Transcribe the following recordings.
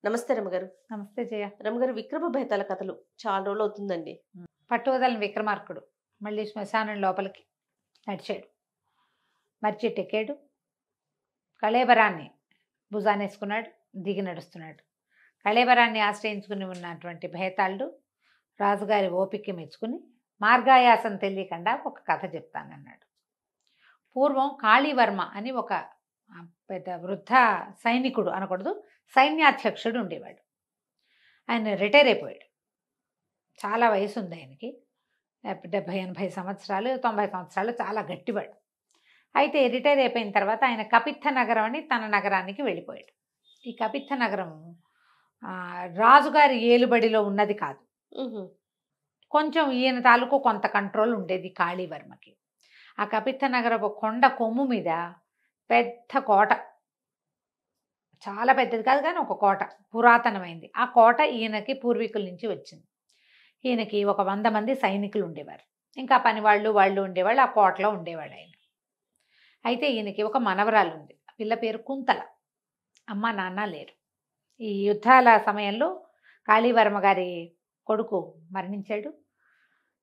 నమస్తే రమగారు. నమస్తే జయ. రమగారు, విక్రమ బేతాళ కథలు చాలా రోజులు అవుతుందండి. పట్టువదలని విక్రమార్కుడు మళ్ళీ శ్మశానం లోపలికి నడిచాడు. మర్చెట్టెక్కాడు. కళేబరాన్ని భుజానేసుకున్నాడు. దిగి నడుస్తున్నాడు. కళేబరాన్ని ఆశ్రయించుకుని ఉన్నటువంటి భేతాళుడు రాజుగారి ఓపిక మెచ్చుకుని మార్గాయాసం తెలియకుండా ఒక కథ చెప్తానన్నాడు. పూర్వం కాళీవర్మ అని ఒక పెద్ద వృద్ధ సైనికుడు అనకూడదు, సైన్యాధ్యక్షుడు ఉండేవాడు. ఆయన రిటైర్ అయిపోయాడు. చాలా వయసు ఉంది ఆయనకి, 70-80 సంవత్సరాలు 90 సంవత్సరాలు, చాలా గట్టివాడు. అయితే రిటైర్ అయిపోయిన తర్వాత ఆయన కపిత్థ నగరం అని తన నగరానికి వెళ్ళిపోయాడు. ఈ కపిత్థ నగరం రాజుగారి ఏలుబడిలో ఉన్నది కాదు. కొంచెం ఈయన తాలూకు కొంత కంట్రోల్ ఉండేది కాళీవర్మకి. ఆ కపిత్థ నగరపు కొండ కొమ్ము మీద పెద్ద కోట, చాలా పెద్దది కాదు కానీ ఒక కోట, పురాతనమైంది. ఆ కోట ఈయనకి పూర్వీకుల నుంచి వచ్చింది. ఈయనకి ఒక 100 మంది సైనికులు ఉండేవారు. ఇంకా పని వాళ్ళు ఉండేవాళ్ళు. ఆ కోటలో ఉండేవాడు ఆయన. అయితే ఈయనకి ఒక మనవరాలు ఉంది. పిల్ల పేరు కుంతల. అమ్మ నాన్న లేరు. ఈ యుద్ధాల సమయంలో కాళీవర్మ గారి కొడుకు మరణించాడు.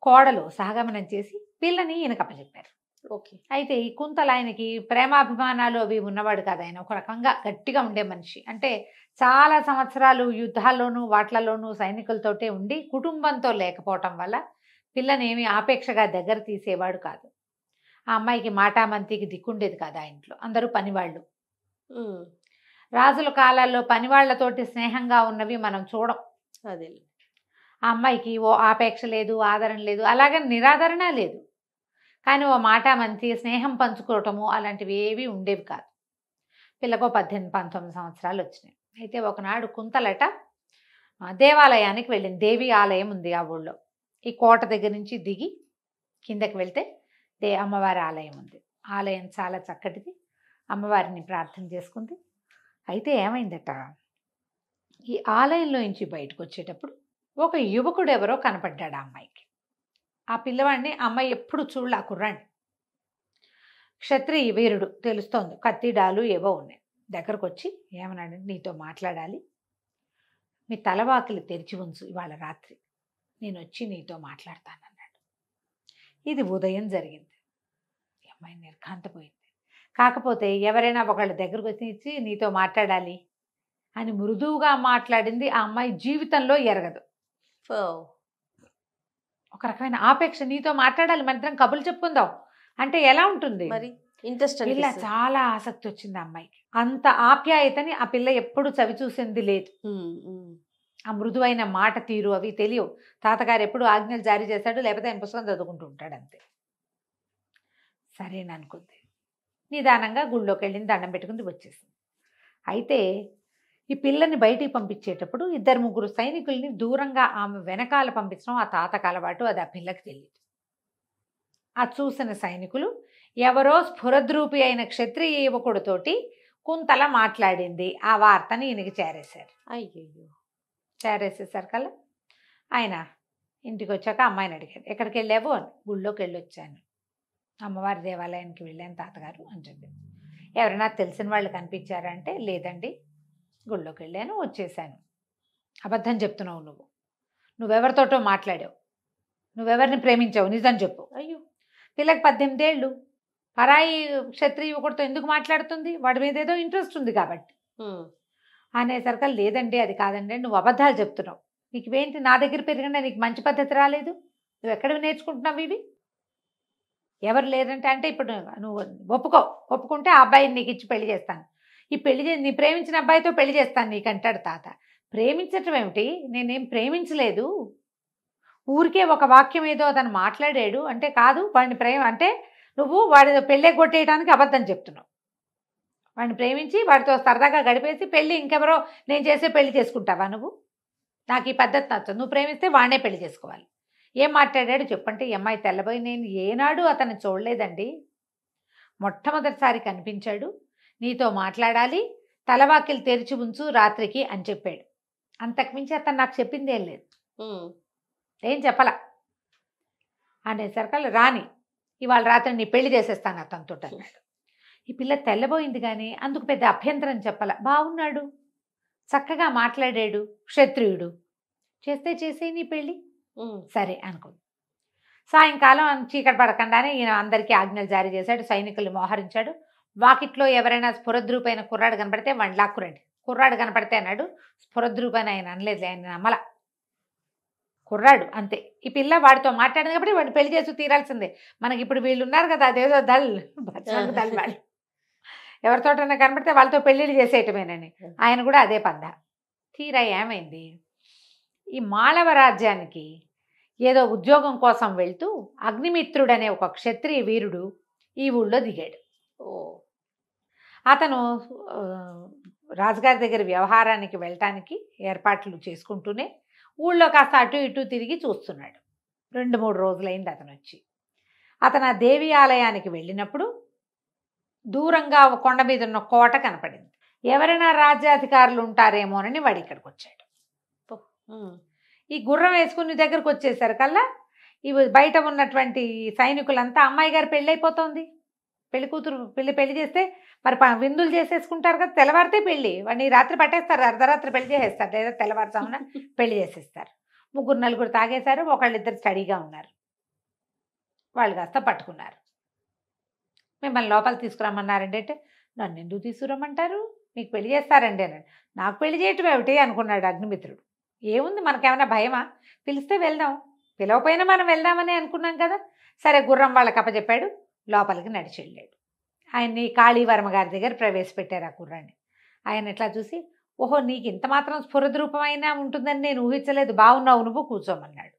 కోడలు సహగమనం చేసి పిల్లని ఈయనకు అప్పచెప్పారు. ఓకే. అయితే ఈ కుంతల ఆయనకి ప్రేమాభిమానాలు అవి ఉన్నవాడు కాదు. ఆయన ఒక రకంగా గట్టిగా ఉండే మనిషి. అంటే చాలా సంవత్సరాలు యుద్ధాల్లోనూ వాట్లలోనూ సైనికులతోటే ఉండి కుటుంబంతో లేకపోవటం వల్ల పిల్లనేమి ఆపేక్షగా దగ్గర తీసేవాడు కాదు. ఆ అమ్మాయికి మాటామంతికి దిక్కుండేది కాదు. ఆ ఇంట్లో అందరూ పనివాళ్ళు. రాజుల కాలాల్లో పనివాళ్లతోటి స్నేహంగా ఉన్నవి మనం చూడం. అదే. ఆ అమ్మాయికి ఓ ఆపేక్ష లేదు, ఆదరణ లేదు, అలాగే నిరాదరణ లేదు. కానీ ఓ మాటామంతి స్నేహం పంచుకోవటము అలాంటివి ఏవి ఉండేవి కాదు. పిల్లకు 18-19 సంవత్సరాలు వచ్చినాయి. అయితే ఒకనాడు కుంతలట దేవాలయానికి వెళ్ళింది. దేవి ఆలయం ఉంది ఆ ఊళ్ళో. ఈ కోట దగ్గర నుంచి దిగి కిందకి వెళ్తే అమ్మవారి ఆలయం ఉంది. ఆలయం చాలా చక్కటిది. అమ్మవారిని ప్రార్థన చేసుకుంది. అయితే ఏమైందట, ఈ ఆలయంలో నుంచి బయటకు వచ్చేటప్పుడు ఒక యువకుడు ఎవరో కనపడ్డాడు ఆ అమ్మాయికి. ఆ పిల్లవాడిని అమ్మాయి ఎప్పుడు చూడలే. ఆ కుర్రాన్ని క్షత్రియ వీరుడు తెలుస్తోంది. కత్తిడాలు ఏవో ఉన్నాయి. దగ్గరకు వచ్చి ఏమన్నాడు, నీతో మాట్లాడాలి, మీ తలవాకిలి తెరిచి ఉంచు, ఇవాళ రాత్రి నేను వచ్చి నీతో మాట్లాడతానన్నాడు. ఇది ఉదయం జరిగింది. ఈ అమ్మాయి నిర్ఘాంతపోయింది. కాకపోతే ఎవరైనా ఒకళ్ళ దగ్గరకు వచ్చి నీతో మాట్లాడాలి అని మృదువుగా మాట్లాడింది ఆ అమ్మాయి జీవితంలో ఎరగదు. ఒక రకమైన ఆపేక్ష, నీతో మాట్లాడాలి, మన ఇద్దరం కబుర్లు చెప్పుకుందాం అంటే ఎలా ఉంటుంది మరి? ఇంట్రెస్ట్. పిల్ల చాలా ఆసక్తి వచ్చింది ఆ అమ్మాయికి. అంత ఆప్యాయతని ఆ పిల్ల ఎప్పుడు చవి చూసింది లేదు. ఆ మృదువైన మాట తీరు అవి తెలియవు. తాతగారు ఎప్పుడు ఆజ్ఞలు జారీ చేశాడు, లేకపోతే ఆయన పుస్తకం చదువుకుంటూ ఉంటాడు అంతే. సరేననుకుంది. నిదానంగా గుళ్ళోకి వెళ్ళింది, దండం పెట్టుకుంది, వచ్చేసింది. అయితే ఈ పిల్లని బయటికి పంపించేటప్పుడు 2-3 సైనికుల్ని దూరంగా ఆమె వెనకాల పంపించడం ఆ తాతకు అలవాటు. అది ఆ పిల్లకి తెలియదు. ఆ చూసిన సైనికులు ఎవరో స్ఫురద్రూపి అయిన క్షత్రియ యువకుడితోటి కుంతల మాట్లాడింది ఆ వార్తని ఈయనకి చేరేశారు. అయ్యో. చేరేసేసరి కల్లా ఆయన ఇంటికి వచ్చాక అమ్మాయిని అడిగారు, ఎక్కడికి వెళ్ళావు అని. గుళ్ళోకి వెళ్ళొచ్చాను, అమ్మవారి దేవాలయానికి వెళ్ళాను తాతగారు అని చెప్పింది. ఎవరైనా తెలిసిన వాళ్ళు కనిపించారంటే లేదండి, గుళ్ళోకి వెళ్ళాను, వచ్చేసాను. అబద్ధం చెప్తున్నావు, నువ్వెవరితోటో మాట్లాడావు, నువ్వెవరిని ప్రేమించావు, నిజం చెప్పు. అయ్యో, పిల్లకి 18 ఏళ్ళు, పరాయి క్షత్రియ యువకుడితో ఎందుకు మాట్లాడుతుంది, వాడి మీద ఏదో ఇంట్రెస్ట్ ఉంది కాబట్టి అనేసరికి లేదండి అది కాదండి, నువ్వు అబద్ధాలు చెప్తున్నావు, నీకు ఏంటి నా దగ్గర పెరిగినా నీకు మంచి పద్ధతి రాలేదు, నువ్వు ఎక్కడివి నేర్చుకుంటున్నావు ఇవి, ఎవరు లేదంటే అంటే ఇప్పుడు నువ్వు ఒప్పుకుంటే ఆ అబ్బాయిని నీకు ఇచ్చి పెళ్లి చేస్తాను, ఈ నీ ప్రేమించిన అబ్బాయితో పెళ్లి చేస్తాను నీకంటాడు తాత. ప్రేమించటం ఏమిటి, నేనేం ప్రేమించలేదు, ఊరికే ఒక వాక్యం ఏదో అతను మాట్లాడాడు అంటే కాదు వాడిని అంటే నువ్వు వాడి పెళ్ళే కొట్టేయడానికి అబద్ధం చెప్తున్నావు. వాడిని ప్రేమించి వాడితో సరదాగా గడిపేసి పెళ్ళి ఇంకెవరో నేను చేసే పెళ్లి చేసుకుంటావా నువ్వు, నాకు ఈ పద్ధతి నచ్చదు, నువ్వు ప్రేమిస్తే వాడినే పెళ్లి చేసుకోవాలి. ఏం మాట్లాడాడు చెప్పంటే ఈ అమ్మాయి తెల్లబోయి, నేను ఏనాడు అతను చూడలేదండి, మొట్టమొదటిసారి కనిపించాడు, నీతో మాట్లాడాలి, తలవాకిలు తెరిచి ఉంచు రాత్రికి అని చెప్పాడు. అంతకుమించి అతను నాకు చెప్పింది ఏం లేదు, ఏం చెప్పలా. అనేసరికల్లా రాని ఇవాళ రాత్రి నీ పెళ్లి చేసేస్తాను అతనితో అన్నాడు. ఈ పిల్ల తెల్లబోయింది కానీ అందుకు పెద్ద అభ్యంతరం చెప్పాల. బాగున్నాడు, చక్కగా మాట్లాడాడు, క్షత్రియుడు. చేసే నీ పెళ్ళి సరే అనుకుంది. సాయంకాలం చీకటి పడకుండానే ఈయన అందరికీ ఆజ్ఞలు జారీ చేశాడు, సైనికుల్ని మోహరించాడు. వాకిట్లో ఎవరైనా స్ఫురద్రూపైన కుర్రాడు కనపడితే వాడిని లాక్కురండి. కుర్రాడు కనపడితే అన్నాడు, స్ఫురద్రూపైన ఆయన అనలేదు, ఆయన నమ్మల. కుర్రాడు అంతే. ఈ పిల్ల వాడితో మాట్లాడింది కాబట్టి వాడిని పెళ్లి చేసి తీరాల్సిందే. మనకి ఇప్పుడు వీళ్ళు ఉన్నారు కదా, అదేదో దళ్ బజరంగ్ దళ్ వాళ్ళు, ఎవరితోటైనా కనపడితే వాళ్ళతో పెళ్ళిళ్ళు చేసేయటమేనని. ఆయన కూడా అదే పంద. తీరా ఏమైంది, ఈ మాళవ రాజ్యానికి ఏదో ఉద్యోగం కోసం వెళ్తూ అగ్నిమిత్రుడు అనే ఒక క్షత్రియ వీరుడు ఈ ఊళ్ళో దిగాడు. అతను రాజుగారి దగ్గర వ్యవహారానికి వెళ్ళటానికి ఏర్పాట్లు చేసుకుంటూనే ఊళ్ళో కాస్త అటు ఇటు తిరిగి చూస్తున్నాడు. 2-3 రోజులైంది అతను వచ్చి. అతను ఆ దేవి ఆలయానికి వెళ్ళినప్పుడు దూరంగా కొండ మీద ఉన్న కోట కనపడింది. ఎవరైనా రాజ్యాధికారులు ఉంటారేమోనని వాడు ఇక్కడికి వచ్చాడు. ఈ గుర్రం వేసుకుని దగ్గరకు వచ్చేసరికల్లా ఇవి బయట ఉన్నటువంటి సైనికులంతా అమ్మాయి గారు పెళ్ళి అయిపోతుంది, పెళ్లి కూతురు పెళ్లి చేస్తే మరి విందులు చేసేసుకుంటారు కదా, తెల్లవారితే పెళ్ళి. వాడిని రాత్రి పట్టేస్తారు, అర్ధరాత్రి పెళ్లి చేసేస్తారు, లేదా తెల్లవారుజామున పెళ్లి చేసేస్తారు. 3-4 తాగేశారు, ఒకళ్ళిద్దరు స్టడీగా ఉన్నారు. వాళ్ళు కాస్త పట్టుకున్నారు. మిమ్మల్ని లోపల తీసుకురమ్మన్నారండి అంటే, నన్ను ఎందుకు తీసుకురమ్మంటారు, మీకు పెళ్లి చేస్తారండి అన్నాడు. నాకు పెళ్లి చేయటం ఏమిటి అనుకున్నాడు అగ్నిమిత్రుడు. ఏముంది, మనకేమైనా భయమా, పిలిస్తే వెళ్దాం, పిలవపోయినా మనం వెళ్దామని అనుకున్నాం కదా. సరే గుర్రం వాళ్ళకి అప్పచెప్పాడు, లోపలికి నడిచి వెళ్ళాడు. ఆయన్ని కాళీవర్మ గారి దగ్గర ప్రవేశపెట్టారు ఆ కుర్రాన్ని. ఆయన ఎట్లా చూసి, ఓహో నీకు ఇంత మాత్రం స్ఫురద్రూపమైనా ఉంటుందని నేను ఊహించలేదు, బాగున్నావు నువ్వు, కూర్చోమన్నాడు.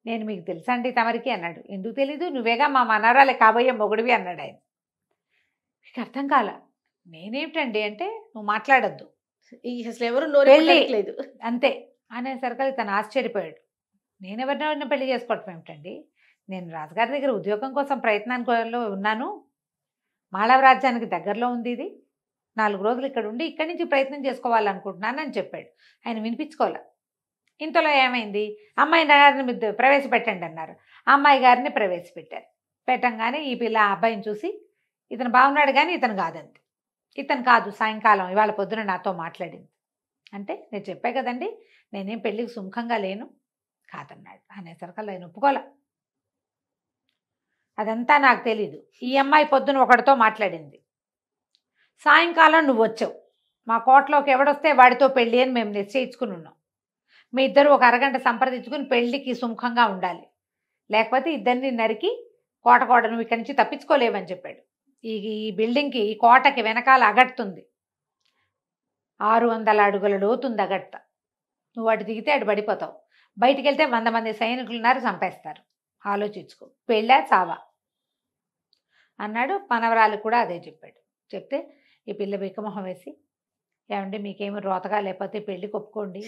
నేను మీకు తెలుసా అండి తమరికి అన్నాడు. ఎందుకు తెలీదు, నువ్వేగా మా మనవరాలే కాబోయే మొగుడివి అన్నాడు ఆయన. మీకు అర్థం కాల. నేనేమిటండి అంటే, నువ్వు మాట్లాడద్దు, అసలు ఎవరు లేదు అంతే అనేసరికి తను ఆశ్చర్యపోయాడు. నేనెవరినైనా పెళ్లి చేసుకోవటం ఏమిటండి, నేను రాజుగారి దగ్గర ఉద్యోగం కోసం ప్రయత్నానికి ఉన్నాను, మాళవ రాజ్యానికి దగ్గరలో ఉంది ఇది, 4 రోజులు ఇక్కడ ఉండి ఇక్కడి నుంచి ప్రయత్నం చేసుకోవాలనుకుంటున్నాను అని చెప్పాడు. ఆయన వినిపించుకోలే. ఇంతలో ఏమైంది, అమ్మాయి గారిని ప్రవేశపెట్టండి అన్నారు. అమ్మాయి గారిని ప్రవేశపెట్టారు. పెట్టంగానే ఈ పిల్ల ఆ అబ్బాయిని చూసి, ఇతను బాగున్నాడు కానీ ఇతను కాదండి, ఇతను కాదు, సాయంకాలం ఇవాళ పొద్దున నాతో మాట్లాడింది అంటే, నేను చెప్పా కదండి నేనేం పెళ్ళికి సుముఖంగా లేను, కాదన్నాడు. అనేసరికి ఆయన ఒప్పుకోలే. అదంతా నాకు తెలీదు, ఈ అమ్మాయి పొద్దున ఒకటితో మాట్లాడింది, సాయంకాలం నువ్వు వచ్చావు, మా కోటలోకి ఎవడొస్తే వాడితో పెళ్ళి అని మేము నిశ్చయించుకుని ఉన్నాం. మీ ఇద్దరు ఒక అరగంట సంప్రదించుకుని పెళ్ళికి సుముఖంగా ఉండాలి, లేకపోతే ఇద్దరిని నరికి కోట నువ్వు ఇక్కడి నుంచి తప్పించుకోలేవని చెప్పాడు. ఈ బిల్డింగ్కి, ఈ కోటకి వెనకాల అగడుతుంది, 600 అడుగుల లోతుంది అగట్ట. నువ్వు అటు దిగితే అటు పడిపోతావు, బయటికి వెళ్తే 100 మంది సైనికులు ఉన్నారు, చంపేస్తారు, ఆలోచించుకో, పెళ్ళా చావా అన్నాడు. మనవరాలు కూడా అదే చెప్పాడు. చెప్తే ఈ పిల్ల బిక్కమొహం వేసి, ఏమండి మీకేమి రోతగా లేకపోతే పెళ్ళి కొప్పుకోండి,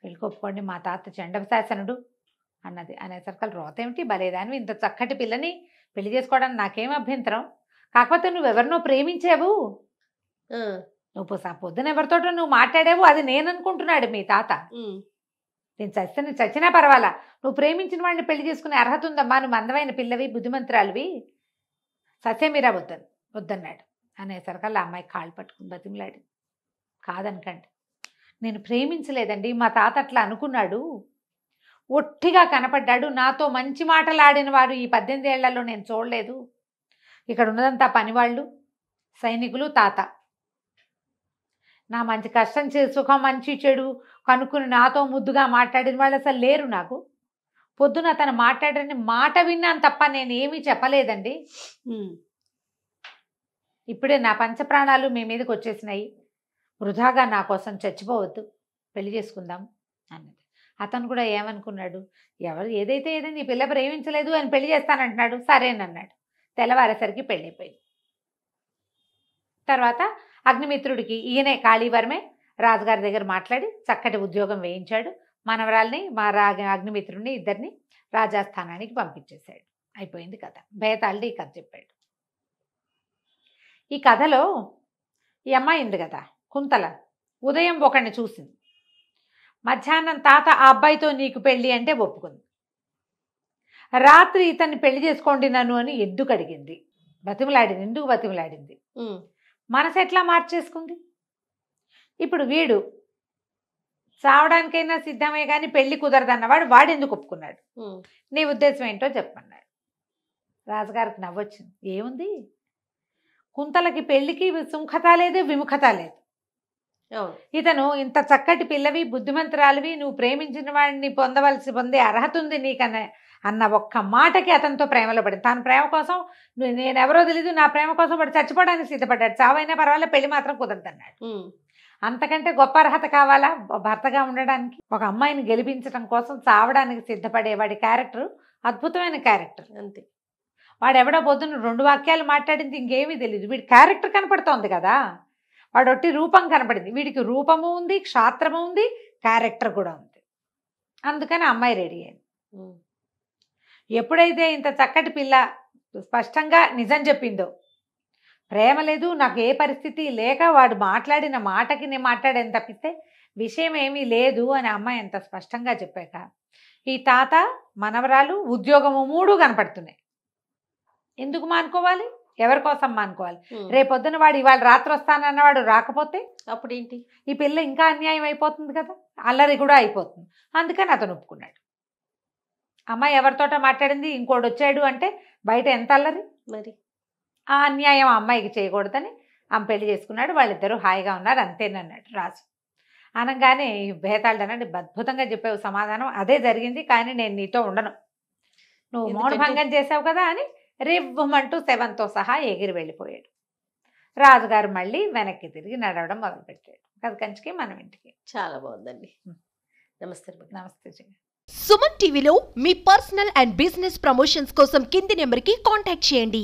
పెళ్ళి కొప్పుకోండి, మా తాత చండశాసనుడు అన్నది. అనేసరికి రోత ఏమిటి, బలేదాని, ఇంత చక్కటి పిల్లని పెళ్లి చేసుకోవడానికి నాకేం అభ్యంతరం, కాకపోతే నువ్వెవరినో ప్రేమించావు, నువ్వు పొద్దున ఎవరితోటో నువ్వు మాట్లాడావు, అది నేను అనుకుంటున్నాడు మీ తాత. నేను చచ్చినా పర్వాలా, నువ్వు ప్రేమించిన వాడిని పెళ్లి చేసుకునే అర్హత ఉందమ్మా, నువ్వు అందమైన పిల్లవి, బుద్ధిమంతురాలివి, సత్యమీరా వద్దన్నాడు. అనేసరికల్లా అమ్మాయి కాళ్ళు పట్టుకుని బతిమలాడి, కాదనకండి, నేను ప్రేమించలేదండి, మా తాత అట్లా అనుకున్నాడు, ఒట్టిగా కనపడ్డాడు, నాతో మంచి మాటలు ఆడిన వారు ఈ 18 ఏళ్లలో నేను చూడలేదు, ఇక్కడ ఉన్నదంతా పనివాళ్ళు, సైనికులు, తాత, నా మంచి కష్టం సుఖం మంచి చెడు కనుక్కుని నాతో ముద్దుగా మాట్లాడిన వాళ్ళు అసలు లేరు నాకు, పొద్దున తను మాట్లాడని మాట విన్నాను తప్ప నేను ఏమీ చెప్పలేదండి, ఇప్పుడే నా పంచప్రాణాలు మీ మీదకి వచ్చేసినాయి, వృధాగా నా కోసం చచ్చిపోవద్దు, పెళ్లి చేసుకుందాం అన్నది. అతను కూడా ఏమనుకున్నాడు, ఏదైతే ఈ పిల్ల ప్రేమించలేదు అని పెళ్లి చేస్తానంటున్నాడు, సరేనన్నాడు. తెల్లవారేసరికి పెళ్ళైపోయింది. తర్వాత అగ్నిమిత్రుడికి ఈయనే కాళీవర్మే రాజుగారి దగ్గర మాట్లాడి చక్కటి ఉద్యోగం వేయించాడు. మనవరాల్ని అగ్నిమిత్రుడిని ఇద్దరిని రాజాస్థానానికి పంపించేశాడు. అయిపోయింది కథ. బేతాళుడు ఈ కథ చెప్పాడు. ఈ కథలో ఈ అమ్మాయి ఉంది కదా కుంతల, ఉదయం ఒకడిని చూసింది, మధ్యాహ్నం తాత ఆ అబ్బాయితో నీకు పెళ్ళి అంటే ఒప్పుకుంది, రాత్రి ఇతన్ని పెళ్లి చేసుకోండి నన్ను అని ఎందుకు అడిగింది, బతిమలాడింది. ఎందుకు బతిమలాడింది, మనసు ఎట్లా మార్చేసుకుంది, ఇప్పుడు వీడు చావడానికైనా సిద్ధమే కానీ పెళ్లి కుదరదన్నవాడు వాడు ఎందుకు ఒప్పుకున్నాడు? నీ ఉద్దేశం ఏంటో చెప్పన్నాడు. రాజుగారికి నవ్వొచ్చింది. ఏముంది, కుంతలకి పెళ్లికి సుముఖత లేదు, విముఖత లేదు. ఇతను ఇంత చక్కటి పిల్లవి, బుద్ధిమంతురాలివి, నువ్వు ప్రేమించిన వాడిని పొందే అర్హత ఉంది నీకన్నా అన్న ఒక్క మాటకి అతనితో ప్రేమలో పడింది. తన ప్రేమ కోసం నేనెవరో తెలీదు, నా ప్రేమ కోసం వాడు చచ్చిపోవడానికి సిద్ధపడ్డాడు. చావైనా పర్వాలేదు, పెళ్లి మాత్రం కుదరదన్నాడు. అంతకంటే గొప్ప అర్హత కావాలా భర్తగా ఉండడానికి? ఒక అమ్మాయిని గెలిపించడం కోసం చావడానికి సిద్ధపడే వాడి క్యారెక్టర్ అద్భుతమైన క్యారెక్టర్. అంతే. వాడెవడో పొద్దున్న 2 వాక్యాలు మాట్లాడింది, ఇంకేమీ తెలియదు. వీడి క్యారెక్టర్ కనపడుతోంది కదా, వాడు ఒట్టి రూపం కనపడింది. వీడికి రూపము ఉంది, క్షాత్రము ఉంది, క్యారెక్టర్ కూడా ఉంది. అందుకని అమ్మాయి రెడీ అయింది. ఎప్పుడైతే ఇంత చక్కటి పిల్ల స్పష్టంగా నిజం చెప్పిందో, ప్రేమ లేదు, నాకు ఏ పరిస్థితి లేక వాడు మాట్లాడిన మాటకి నేను మాట్లాడేది తప్పిస్తే విషయం ఏమీ లేదు అని అమ్మాయి ఎంత స్పష్టంగా చెప్పాక ఈ తాత, మనవరాలు, ఉద్యోగము 3 కనపడుతున్నాయి. ఎందుకు మానుకోవాలి? ఎవరి కోసం మానుకోవాలి? రేపొద్దున వాడు ఇవాళ రాత్రి వస్తానన్నవాడు రాకపోతే అప్పుడేంటి? ఈ పిల్ల ఇంకా అన్యాయం అయిపోతుంది కదా, అల్లరి కూడా అయిపోతుంది. అందుకని అతను ఒప్పుకున్నాడు. అమ్మాయి ఎవరితోట మాట్లాడింది, ఇంకోటి వచ్చాడు అంటే బయట ఎంత అల్లరి. మరి ఆ అన్యాయం అమ్మాయికి చేయకూడదని ఆమె పెళ్లి చేసుకున్నాడు. వాళ్ళిద్దరూ హాయిగా ఉన్నారు, అంతేనన్నాడు రాజు. అనగానే భేతాళుడు అన్నాడు, అద్భుతంగా చెప్పావు సమాధానం, అదే జరిగింది, కానీ నేను నీతో ఉండను, నువ్వు మౌనభంగం చేసావు కదా అని రివ్వమంటూ శవంతో సహా ఎగిరి వెళ్ళిపోయాడు. రాజుగారు మళ్ళీ వెనక్కి తిరిగి నడవడం మొదలుపెట్టాడు. కంచికి మనం ఇంటికి. చాలా బాగుందండి. నమస్తే. నమస్తే. సుమన్ టీవీలో మీ పర్సనల్ అండ్ బిజినెస్ ప్రమోషన్స్ కోసం కింది నెంబర్కి కాంటాక్ట్ చేయండి.